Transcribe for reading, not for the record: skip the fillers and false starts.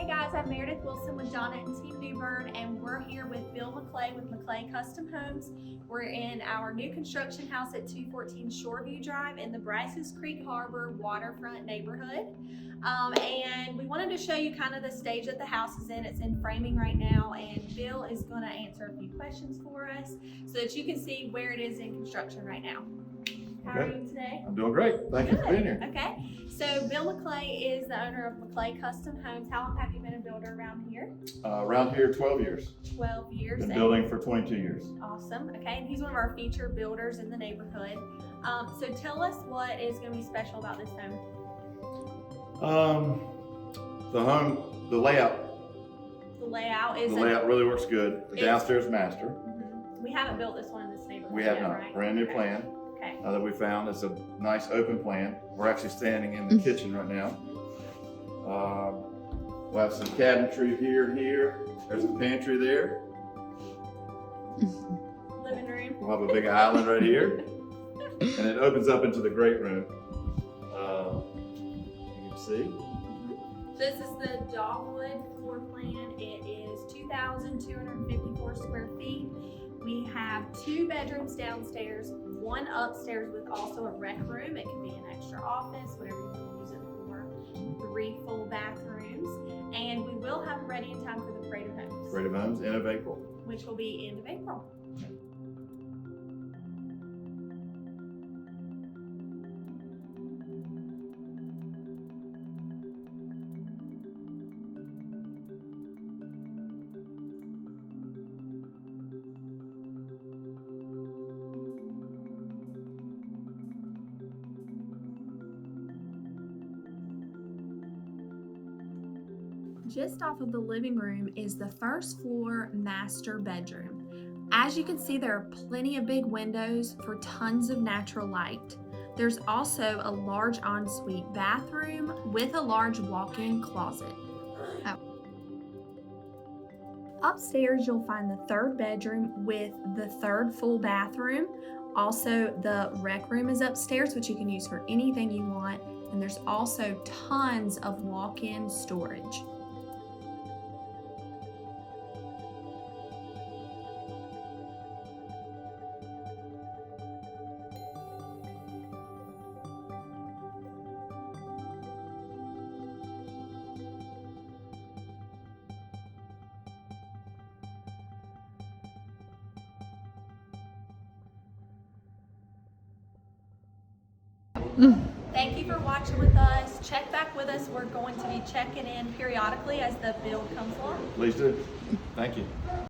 Hey guys, I'm Meredith Wilson with Donna and Team New Bern, and we're here with Bill McClay with McClay Custom Homes. We're in our new construction house at 214 Shoreview Drive in the Brices Creek Harbour Waterfront neighborhood. And we wanted to show you kind of the stage that the house is in. It's in framing right now, and Bill is going to answer a few questions for us so that you can see where it is in construction right now. How are you today? I'm doing great. Thank you for being here. Okay. So Bill McClay is the owner of McClay Custom Homes. How long have you been a builder around here? Around here, 12 years. 12 years. Been building for 22 years. Awesome. Okay. And he's one of our featured builders in the neighborhood. So tell us what is going to be special about this home. The layout. The layout is. The layout really works good. The downstairs master. We haven't built this one in this neighborhood. We have yet, not. Right? Brand new plan. Okay. That we found. It's a nice open plan. We're actually standing in the kitchen right now. We'll have some cabinetry here and here. There's a pantry there. Living room. We'll have a big island right here. And it opens up into the great room. You can see. This is the dogwood floor plan. It is 2,254 square feet. We have 2 bedrooms downstairs, 1 upstairs with also a rec room. It can be an extra office, whatever you want to use it for. 3 full bathrooms. And we will have it ready in time for the Parade of Homes. Parade of Homes, end of April. Which will be end of April. Just off of the living room is the first floor master bedroom. As you can see, there are plenty of big windows for tons of natural light. There's also a large ensuite bathroom with a large walk-in closet. Upstairs, you'll find the 3rd bedroom with the 3rd full bathroom. Also, the rec room is upstairs, which you can use for anything you want. And there's also tons of walk-in storage. Thank you for watching with us. Check back with us. We're going to be checking in periodically as the build comes along. Please do. Thank you.